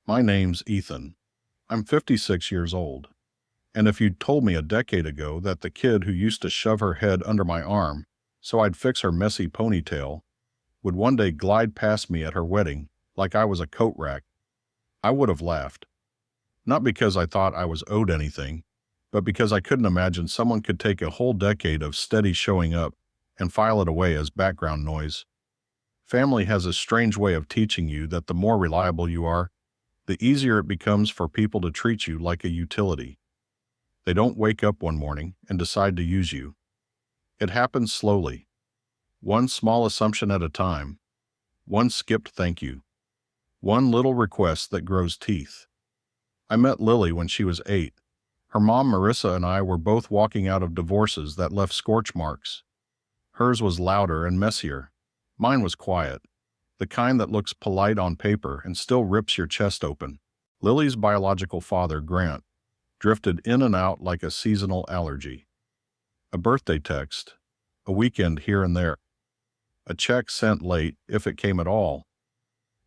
My name's Ethan. I'm 56 years old. And if you'd told me a decade ago that the kid who used to shove her head under my arm so I'd fix her messy ponytail would one day glide past me at her wedding like I was a coat rack, I would have laughed. Not because I thought I was owed anything, but because I couldn't imagine someone could take a whole decade of steady showing up and file it away as background noise. Family has a strange way of teaching you that the more reliable you are, the easier it becomes for people to treat you like a utility. They don't wake up one morning and decide to use you. It happens slowly. One small assumption at a time. One skipped thank you. One little request that grows teeth. I met Lily when she was 8. Her mom, Marissa, and I were both walking out of divorces that left scorch marks. Hers was louder and messier. Mine was quiet, the kind that looks polite on paper and still rips your chest open. Lily's biological father, Grant, drifted in and out like a seasonal allergy. A birthday text, a weekend here and there, a check sent late if it came at all,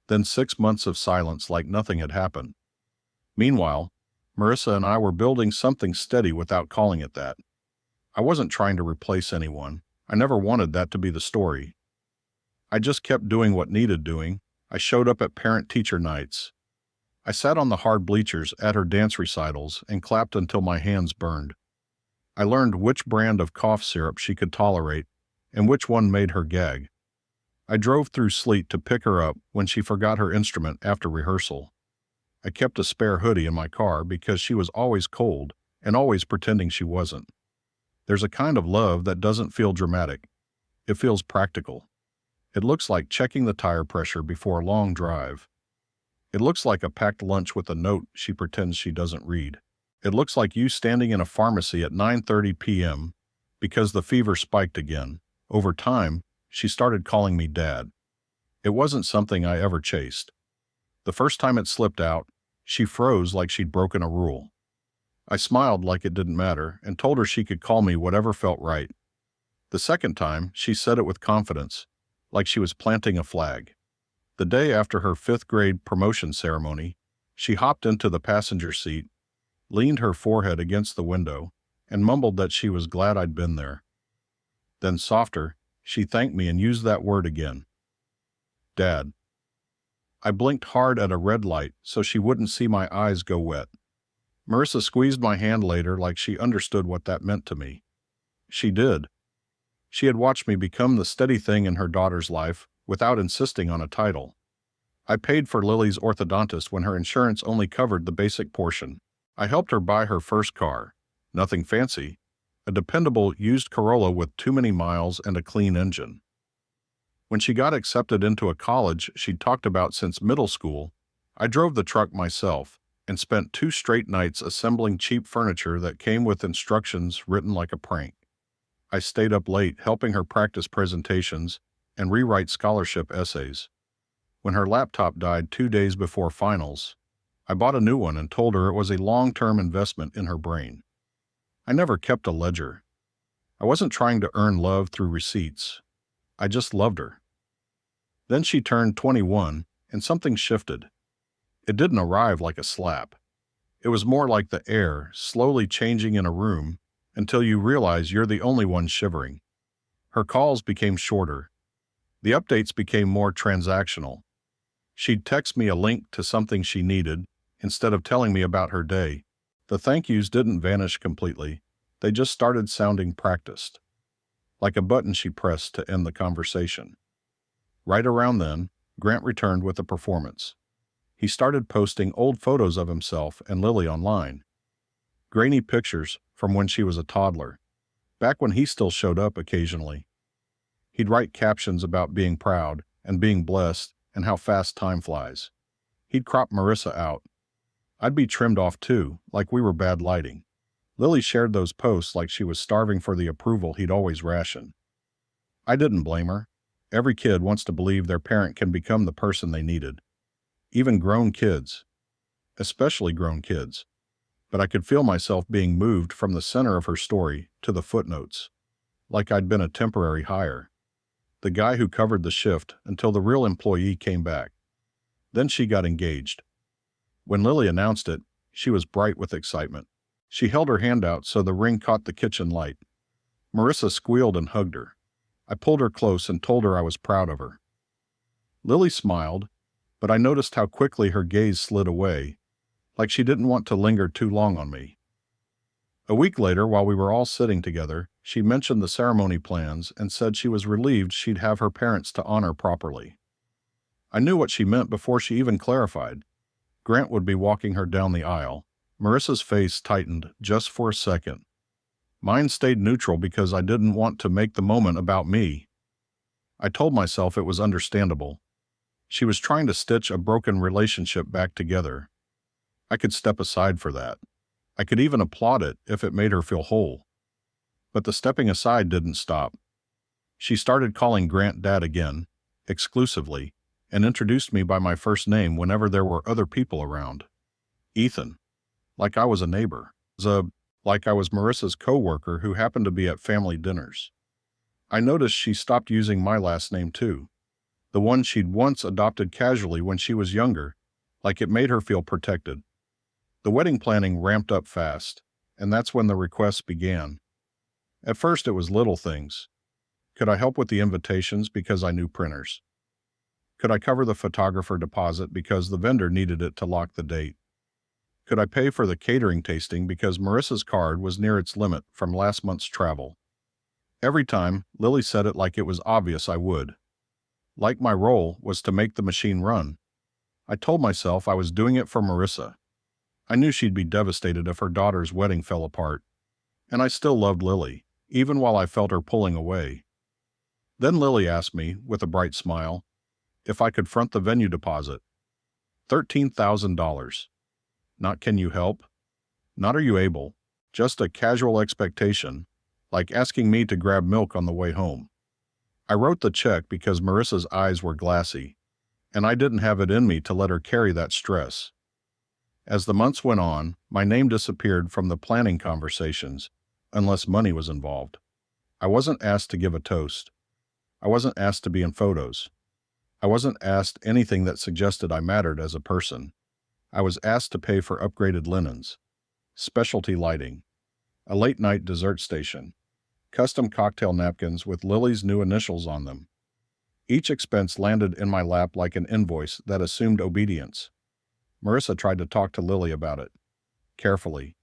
then 6 months of silence like nothing had happened. Meanwhile, Marissa and I were building something steady without calling it that. I wasn't trying to replace anyone. I never wanted that to be the story. I just kept doing what needed doing. I showed up at parent-teacher nights. I sat on the hard bleachers at her dance recitals and clapped until my hands burned. I learned which brand of cough syrup she could tolerate and which one made her gag. I drove through sleet to pick her up when she forgot her instrument after rehearsal. I kept a spare hoodie in my car because she was always cold and always pretending she wasn't. There's a kind of love that doesn't feel dramatic. It feels practical. It looks like checking the tire pressure before a long drive. It looks like a packed lunch with a note she pretends she doesn't read. It looks like you standing in a pharmacy at 9:30 p.m. because the fever spiked again. Over time, she started calling me Dad. It wasn't something I ever chased. The first time it slipped out, she froze like she'd broken a rule. I smiled like it didn't matter and told her she could call me whatever felt right. The second time, she said it with confidence, like she was planting a flag. The day after her 5th grade promotion ceremony, she hopped into the passenger seat, leaned her forehead against the window, and mumbled that she was glad I'd been there. Then softer, she thanked me and used that word again. Dad. I blinked hard at a red light so she wouldn't see my eyes go wet. Marissa squeezed my hand later like she understood what that meant to me. She did. She had watched me become the steady thing in her daughter's life without insisting on a title. I paid for Lily's orthodontist when her insurance only covered the basic portion. I helped her buy her first car. Nothing fancy. A dependable used Corolla with too many miles and a clean engine. When she got accepted into a college she'd talked about since middle school, I drove the truck myself and spent 2 straight nights assembling cheap furniture that came with instructions written like a prank. I stayed up late helping her practice presentations and rewrite scholarship essays. When her laptop died 2 days before finals, I bought a new one and told her it was a long-term investment in her brain. I never kept a ledger. I wasn't trying to earn love through receipts. I just loved her. Then she turned 21 and something shifted. It didn't arrive like a slap. It was more like the air slowly changing in a room until you realize you're the only one shivering. Her calls became shorter. The updates became more transactional. She'd text me a link to something she needed instead of telling me about her day. The thank yous didn't vanish completely. They just started sounding practiced, like a button she pressed to end the conversation. Right around then, Grant returned with a performance. He started posting old photos of himself and Lily online. Grainy pictures from when she was a toddler, back when he still showed up occasionally. He'd write captions about being proud and being blessed and how fast time flies. He'd crop Marissa out. I'd be trimmed off too, like we were bad lighting. Lily shared those posts like she was starving for the approval he'd always ration. I didn't blame her. Every kid wants to believe their parent can become the person they needed. Even grown kids. Especially grown kids. But I could feel myself being moved from the center of her story to the footnotes, like I'd been a temporary hire. The guy who covered the shift until the real employee came back. Then she got engaged. When Lily announced it, she was bright with excitement. She held her hand out so the ring caught the kitchen light. Marissa squealed and hugged her. I pulled her close and told her I was proud of her. Lily smiled, but I noticed how quickly her gaze slid away, like she didn't want to linger too long on me. A week later, while we were all sitting together, she mentioned the ceremony plans and said she was relieved she'd have her parents to honor properly. I knew what she meant before she even clarified. Grant would be walking her down the aisle. Marissa's face tightened just for a second. Mine stayed neutral because I didn't want to make the moment about me. I told myself it was understandable. She was trying to stitch a broken relationship back together. I could step aside for that. I could even applaud it if it made her feel whole. But the stepping aside didn't stop. She started calling Grant Dad again, exclusively, and introduced me by my first name whenever there were other people around. Ethan. Like I was a neighbor. Like I was Marissa's co-worker who happened to be at family dinners. I noticed she stopped using my last name too. The one she'd once adopted casually when she was younger, like it made her feel protected. The wedding planning ramped up fast, and that's when the requests began. At first it was little things. Could I help with the invitations because I knew printers? Could I cover the photographer deposit because the vendor needed it to lock the date? Could I pay for the catering tasting because Marissa's card was near its limit from last month's travel? Every time, Lily said it like it was obvious I would. Like my role was to make the machine run. I told myself I was doing it for Marissa. I knew she'd be devastated if her daughter's wedding fell apart. And I still loved Lily, even while I felt her pulling away. Then Lily asked me, with a bright smile, if I could front the venue deposit. $13,000. Not can you help? Not are you able. Just a casual expectation, like asking me to grab milk on the way home. I wrote the check because Marissa's eyes were glassy, and I didn't have it in me to let her carry that stress. As the months went on, my name disappeared from the planning conversations, unless money was involved. I wasn't asked to give a toast. I wasn't asked to be in photos. I wasn't asked anything that suggested I mattered as a person. I was asked to pay for upgraded linens, specialty lighting, a late-night dessert station, custom cocktail napkins with Lily's new initials on them. Each expense landed in my lap like an invoice that assumed obedience. Marissa tried to talk to Lily about it, carefully,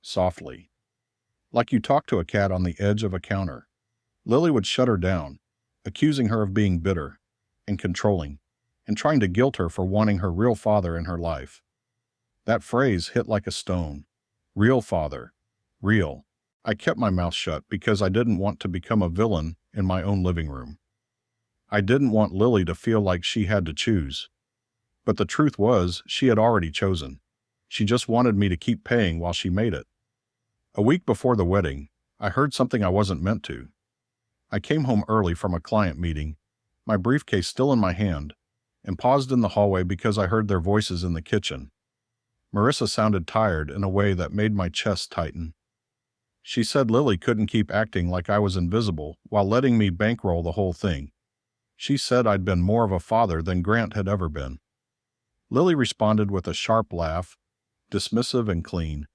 softly, like you talk to a cat on the edge of a counter. Lily would shut her down, accusing her of being bitter and controlling, and trying to guilt her for wanting her real father in her life. That phrase hit like a stone. Real father. Real. I kept my mouth shut because I didn't want to become a villain in my own living room. I didn't want Lily to feel like she had to choose. But the truth was, she had already chosen. She just wanted me to keep paying while she made it. A week before the wedding, I heard something I wasn't meant to. I came home early from a client meeting, my briefcase still in my hand, and paused in the hallway because I heard their voices in the kitchen. Marissa sounded tired in a way that made my chest tighten. She said Lily couldn't keep acting like I was invisible while letting me bankroll the whole thing. She said I'd been more of a father than Grant had ever been. Lily responded with a sharp laugh, dismissive and clean.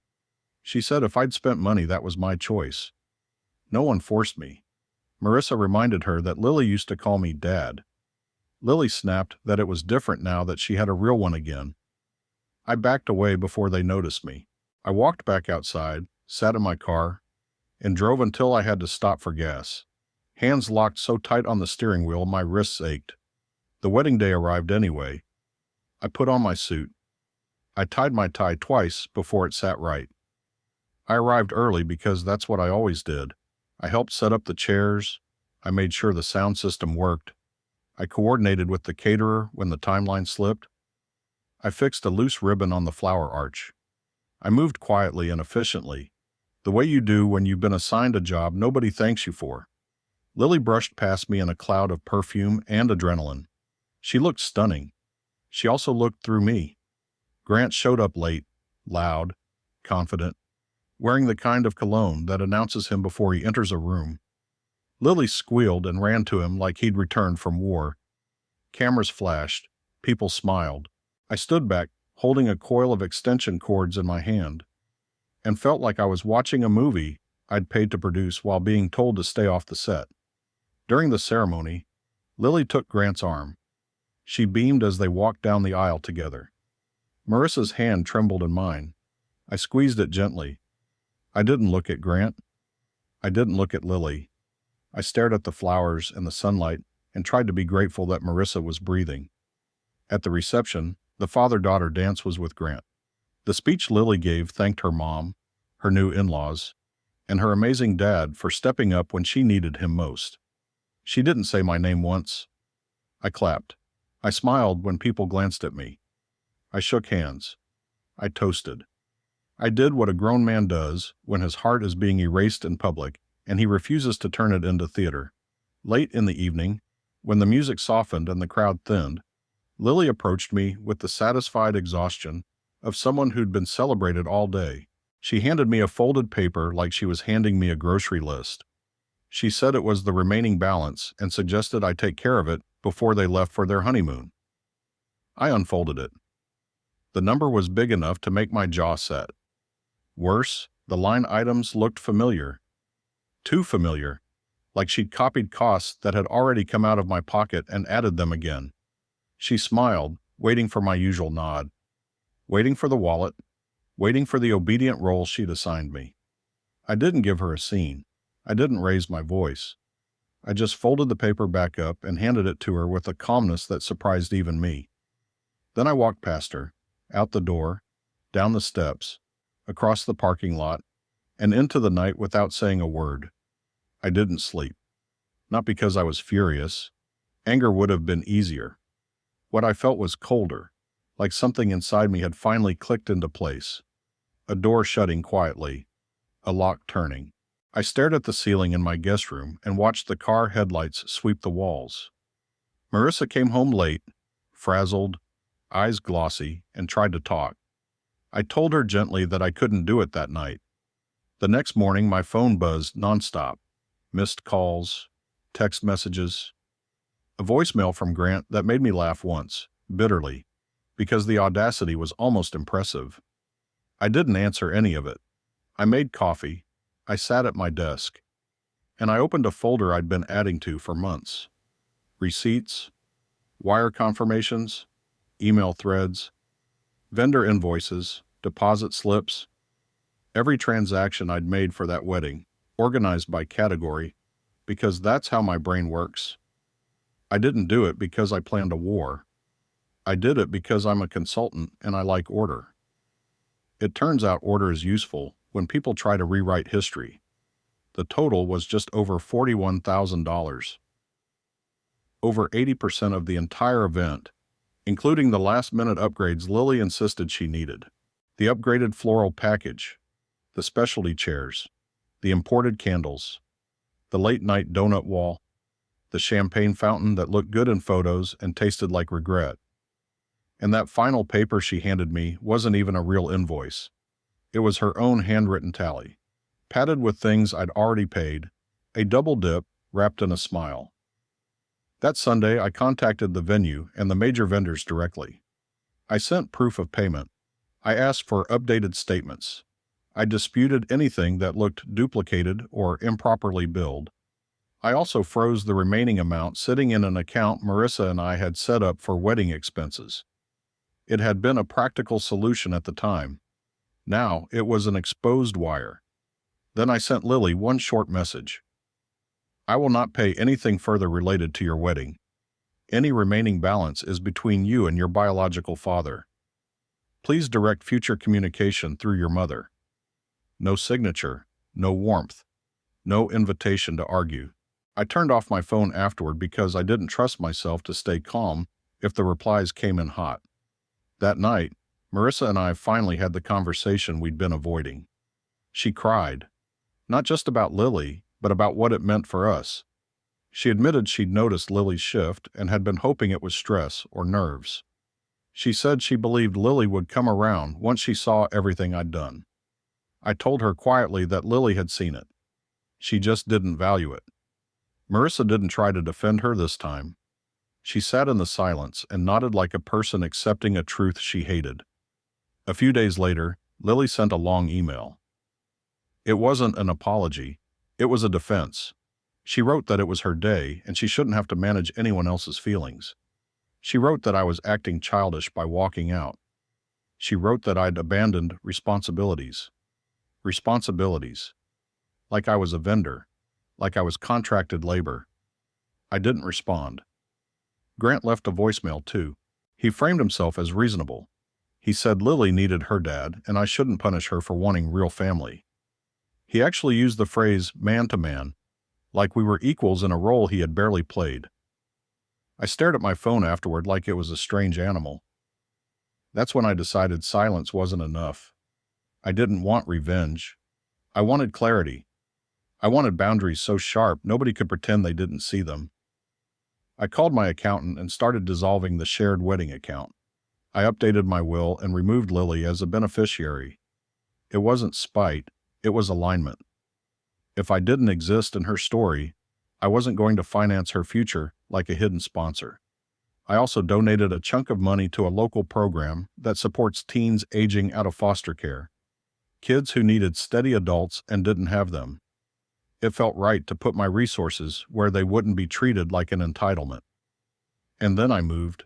She said if I'd spent money, that was my choice. No one forced me. Marissa reminded her that Lily used to call me Dad. Lily snapped that it was different now that she had a real one again. I backed away before they noticed me. I walked back outside, sat in my car, and drove until I had to stop for gas. Hands locked so tight on the steering wheel my wrists ached. The wedding day arrived anyway. I put on my suit. I tied my tie twice before it sat right. I arrived early because that's what I always did. I helped set up the chairs. I made sure the sound system worked. I coordinated with the caterer when the timeline slipped. I fixed a loose ribbon on the flower arch. I moved quietly and efficiently, the way you do when you've been assigned a job nobody thanks you for. Lily brushed past me in a cloud of perfume and adrenaline. She looked stunning. She also looked through me. Grant showed up late, loud, confident, wearing the kind of cologne that announces him before he enters a room. Lily squealed and ran to him like he'd returned from war. Cameras flashed. People smiled. I stood back, holding a coil of extension cords in my hand, and felt like I was watching a movie I'd paid to produce while being told to stay off the set. During the ceremony, Lily took Grant's arm. She beamed as they walked down the aisle together. Marissa's hand trembled in mine. I squeezed it gently. I didn't look at Grant. I didn't look at Lily. I stared at the flowers and the sunlight and tried to be grateful that Marissa was breathing. At the reception, the father-daughter dance was with Grant. The speech Lily gave thanked her mom, her new in-laws, and her amazing dad for stepping up when she needed him most. She didn't say my name once. I clapped. I smiled when people glanced at me. I shook hands. I toasted. I did what a grown man does when his heart is being erased in public and he refuses to turn it into theater. Late in the evening, when the music softened and the crowd thinned, Lily approached me with the satisfied exhaustion of someone who'd been celebrated all day. She handed me a folded paper like she was handing me a grocery list. She said it was the remaining balance and suggested I take care of it before they left for their honeymoon. I unfolded it. The number was big enough to make my jaw set. Worse, the line items looked familiar. Too familiar, like she'd copied costs that had already come out of my pocket and added them again. She smiled, waiting for my usual nod, waiting for the wallet, waiting for the obedient role she'd assigned me. I didn't give her a scene. I didn't raise my voice. I just folded the paper back up and handed it to her with a calmness that surprised even me. Then I walked past her, out the door, down the steps, across the parking lot, and into the night without saying a word. I didn't sleep. Not because I was furious. Anger would have been easier. What I felt was colder, like something inside me had finally clicked into place. A door shutting quietly, a lock turning. I stared at the ceiling in my guest room and watched the car headlights sweep the walls. Marissa came home late, frazzled, eyes glossy, and tried to talk. I told her gently that I couldn't do it that night. The next morning, my phone buzzed nonstop. Missed calls, text messages, a voicemail from Grant that made me laugh once, bitterly, because the audacity was almost impressive. I didn't answer any of it. I made coffee, I sat at my desk, and I opened a folder I'd been adding to for months. Receipts, wire confirmations, email threads, vendor invoices, deposit slips, every transaction I'd made for that wedding, organized by category, because that's how my brain works. I didn't do it because I planned a war. I did it because I'm a consultant and I like order. It turns out order is useful when people try to rewrite history. The total was just over $41,000. Over 80% of the entire event, including the last-minute upgrades Lily insisted she needed. The upgraded floral package, the specialty chairs, the imported candles, the late-night donut wall, the champagne fountain that looked good in photos and tasted like regret. And that final paper she handed me wasn't even a real invoice. It was her own handwritten tally, padded with things I'd already paid, a double dip wrapped in a smile. That Sunday, I contacted the venue and the major vendors directly. I sent proof of payment. I asked for updated statements. I disputed anything that looked duplicated or improperly billed. I also froze the remaining amount sitting in an account Marissa and I had set up for wedding expenses. It had been a practical solution at the time. Now it was an exposed wire. Then I sent Lily one short message. I will not pay anything further related to your wedding. Any remaining balance is between you and your biological father. Please direct future communication through your mother. No signature, no warmth, no invitation to argue. I turned off my phone afterward because I didn't trust myself to stay calm if the replies came in hot. That night, Marissa and I finally had the conversation we'd been avoiding. She cried, not just about Lily, but about what it meant for us. She admitted she'd noticed Lily's shift and had been hoping it was stress or nerves. She said she believed Lily would come around once she saw everything I'd done. I told her quietly that Lily had seen it. She just didn't value it. Marissa didn't try to defend her this time. She sat in the silence and nodded like a person accepting a truth she hated. A few days later, Lily sent a long email. It wasn't an apology. It was a defense. She wrote that it was her day and she shouldn't have to manage anyone else's feelings. She wrote that I was acting childish by walking out. She wrote that I'd abandoned responsibilities. Responsibilities. Like I was a vendor. Like I was contracted labor. I didn't respond. Grant left a voicemail too. He framed himself as reasonable. He said Lily needed her dad and I shouldn't punish her for wanting real family. He actually used the phrase man to man, like we were equals in a role he had barely played. I stared at my phone afterward like it was a strange animal. That's when I decided silence wasn't enough. I didn't want revenge. I wanted clarity. I wanted boundaries so sharp nobody could pretend they didn't see them. I called my accountant and started dissolving the shared wedding account. I updated my will and removed Lily as a beneficiary. It wasn't spite, it was alignment. If I didn't exist in her story, I wasn't going to finance her future like a hidden sponsor. I also donated a chunk of money to a local program that supports teens aging out of foster care. Kids who needed steady adults and didn't have them. It felt right to put my resources where they wouldn't be treated like an entitlement. And then I moved.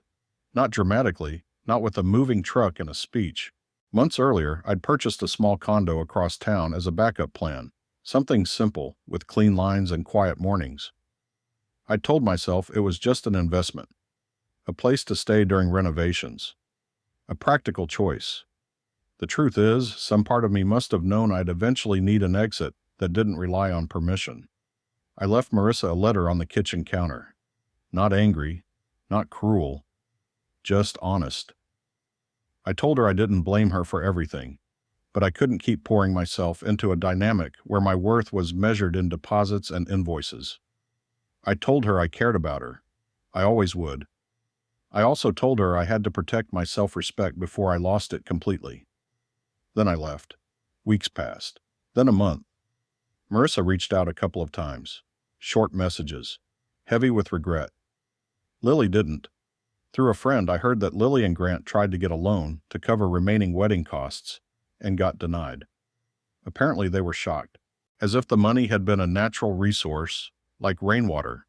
Not dramatically, not with a moving truck and a speech. Months earlier, I'd purchased a small condo across town as a backup plan. Something simple, with clean lines and quiet mornings. I told myself it was just an investment. A place to stay during renovations. A practical choice. The truth is, some part of me must have known I'd eventually need an exit that didn't rely on permission. I left Marissa a letter on the kitchen counter. Not angry, not cruel, just honest. I told her I didn't blame her for everything, but I couldn't keep pouring myself into a dynamic where my worth was measured in deposits and invoices. I told her I cared about her. I always would. I also told her I had to protect my self-respect before I lost it completely. Then I left. Weeks passed. Then a month. Marissa reached out a couple of times. Short messages. Heavy with regret. Lily didn't. Through a friend, I heard that Lily and Grant tried to get a loan to cover remaining wedding costs and got denied. Apparently they were shocked, as if the money had been a natural resource, like rainwater,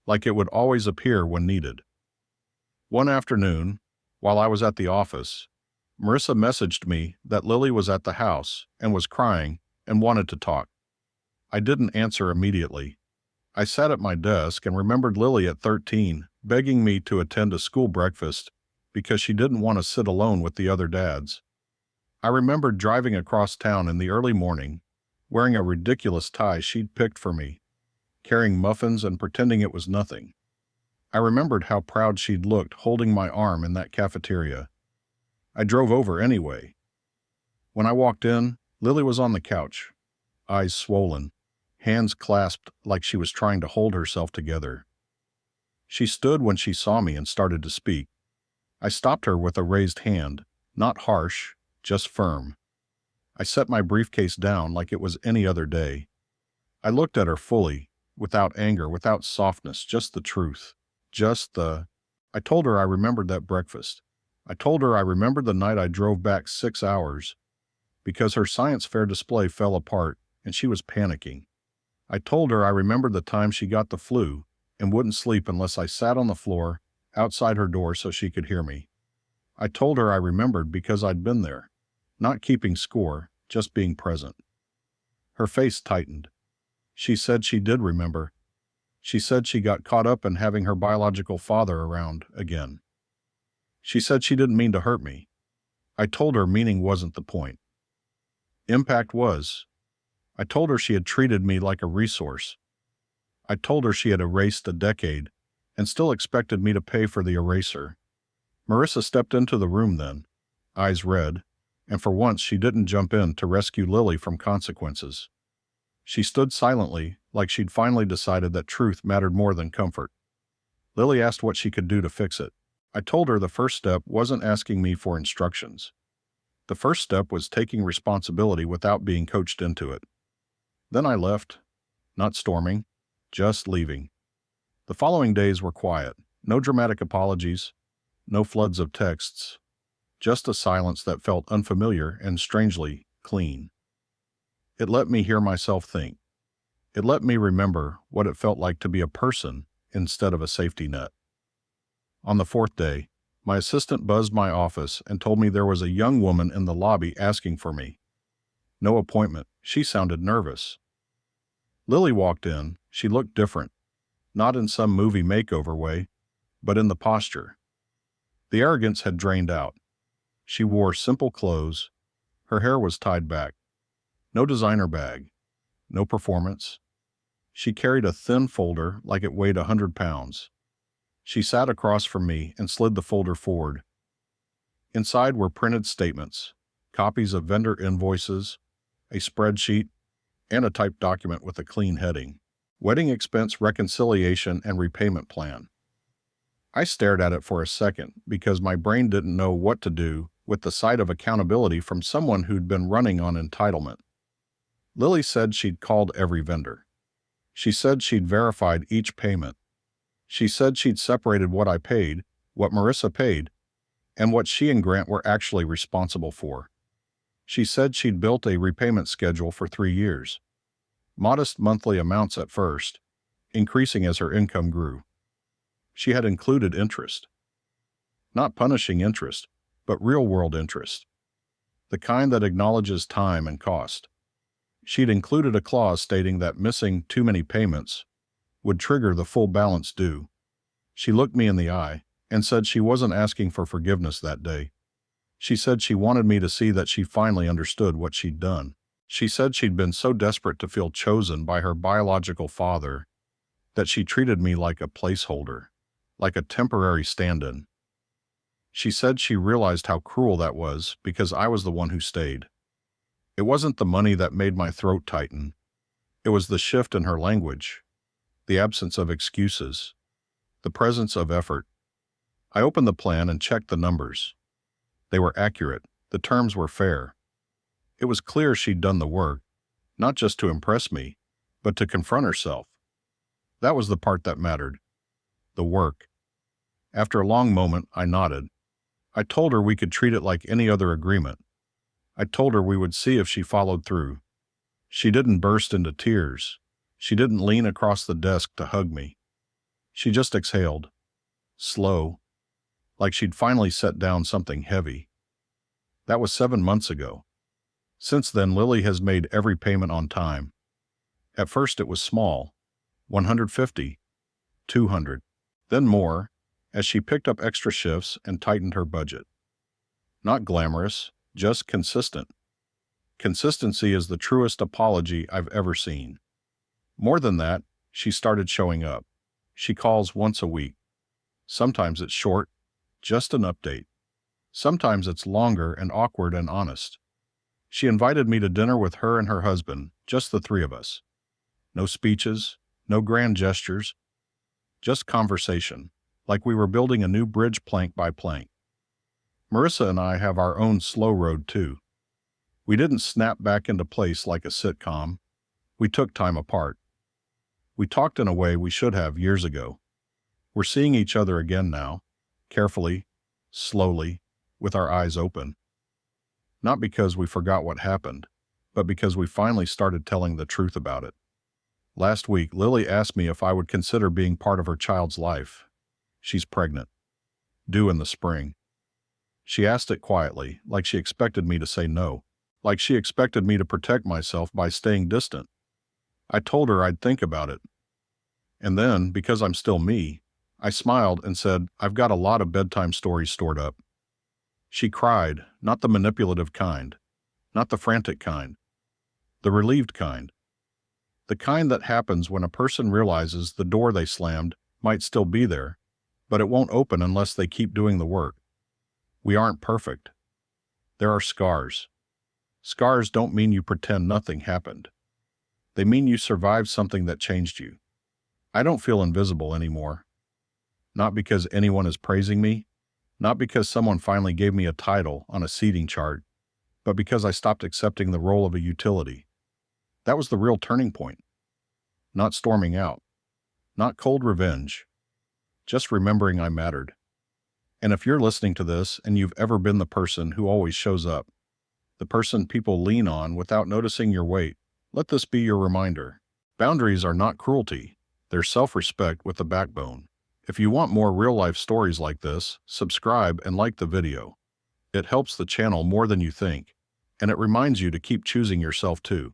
like it would always appear when needed. One afternoon, while I was at the office, Marissa messaged me that Lily was at the house and was crying and wanted to talk. I didn't answer immediately. I sat at my desk and remembered Lily at 13 begging me to attend a school breakfast because she didn't want to sit alone with the other dads. I remembered driving across town in the early morning, wearing a ridiculous tie she'd picked for me, carrying muffins and pretending it was nothing. I remembered how proud she'd looked holding my arm in that cafeteria. I drove over anyway. When I walked in, Lily was on the couch, eyes swollen, hands clasped like she was trying to hold herself together. She stood when she saw me and started to speak. I stopped her with a raised hand, not harsh, just firm. I set my briefcase down like it was any other day. I looked at her fully, without anger, without softness, just the truth. I told her I remembered that breakfast. I told her I remembered the night I drove back 6 hours because her science fair display fell apart and she was panicking. I told her I remembered the time she got the flu and wouldn't sleep unless I sat on the floor outside her door so she could hear me. I told her I remembered because I'd been there, not keeping score, just being present. Her face tightened. She said she did remember. She said she got caught up in having her biological father around again. She said she didn't mean to hurt me. I told her meaning wasn't the point. Impact was. I told her she had treated me like a resource. I told her she had erased a decade and still expected me to pay for the eraser. Marissa stepped into the room then, eyes red, and for once she didn't jump in to rescue Lily from consequences. She stood silently, like she'd finally decided that truth mattered more than comfort. Lily asked what she could do to fix it. I told her the first step wasn't asking me for instructions. The first step was taking responsibility without being coached into it. Then I left, not storming, just leaving. The following days were quiet, no dramatic apologies, no floods of texts. just a silence that felt unfamiliar and strangely clean. It let me hear myself think. It let me remember what it felt like to be a person instead of a safety net. On the fourth day, my assistant buzzed my office and told me there was a young woman in the lobby asking for me. No appointment. She sounded nervous. Lily walked in. She looked different, not in some movie makeover way, but in the posture. The arrogance had drained out. She wore simple clothes. Her hair was tied back. No designer bag. No performance. She carried a thin folder like it weighed 100 pounds. She sat across from me and slid the folder forward. Inside were printed statements, copies of vendor invoices, a spreadsheet, and a typed document with a clean heading: Wedding Expense Reconciliation and Repayment Plan. I stared at it for a second because my brain didn't know what to do with the sight of accountability from someone who'd been running on entitlement. Lily said she'd called every vendor. She said she'd verified each payment. She said she'd separated what I paid, what Marissa paid, and what she and Grant were actually responsible for. She said she'd built a repayment schedule for 3 years. Modest monthly amounts at first, increasing as her income grew. She had included interest. Not punishing interest, but real-world interest. The kind that acknowledges time and cost. She'd included a clause stating that missing too many payments would trigger the full balance due. She looked me in the eye and said she wasn't asking for forgiveness that day. She said she wanted me to see that she finally understood what she'd done. She said she'd been so desperate to feel chosen by her biological father that she treated me like a placeholder, like a temporary stand-in. She said she realized how cruel that was because I was the one who stayed. It wasn't the money that made my throat tighten. It was the shift in her language, the absence of excuses, the presence of effort. I opened the plan and checked the numbers. They were accurate. The terms were fair. It was clear she'd done the work, not just to impress me, but to confront herself. That was the part that mattered. The work. After a long moment, I nodded. I told her we could treat it like any other agreement. I told her we would see if she followed through. She didn't burst into tears. She didn't lean across the desk to hug me. She just exhaled. Slow. Like she'd finally set down something heavy. That was 7 months ago. Since then, Lily has made every payment on time. At first it was small, 150, 200, then more, as she picked up extra shifts and tightened her budget. Not glamorous, just consistent. Consistency is the truest apology I've ever seen. More than that, she started showing up. She calls once a week. Sometimes it's short, just an update. Sometimes it's longer and awkward and honest. She invited me to dinner with her and her husband, just the 3 of us. No speeches, no grand gestures, just conversation, like we were building a new bridge plank by plank. Marissa and I have our own slow road too. We didn't snap back into place like a sitcom. We took time apart. We talked in a way we should have years ago. We're seeing each other again now, carefully, slowly, with our eyes open. Not because we forgot what happened, but because we finally started telling the truth about it. Last week, Lily asked me if I would consider being part of her child's life. She's pregnant, due in the spring. She asked it quietly, like she expected me to say no, like she expected me to protect myself by staying distant. I told her I'd think about it. And then, because I'm still me, I smiled and said, I've got a lot of bedtime stories stored up. She cried, not the manipulative kind, not the frantic kind, the relieved kind. The kind that happens when a person realizes the door they slammed might still be there, but it won't open unless they keep doing the work. We aren't perfect. There are scars. Scars don't mean you pretend nothing happened. They mean you survived something that changed you. I don't feel invisible anymore. Not because anyone is praising me, not because someone finally gave me a title on a seating chart, but because I stopped accepting the role of a utility. That was the real turning point. Not storming out. Not cold revenge. Just remembering I mattered. And if you're listening to this and you've ever been the person who always shows up, the person people lean on without noticing your weight, let this be your reminder. Boundaries are not cruelty. They're self-respect with a backbone. If you want more real-life stories like this, subscribe and like the video. It helps the channel more than you think, and it reminds you to keep choosing yourself too.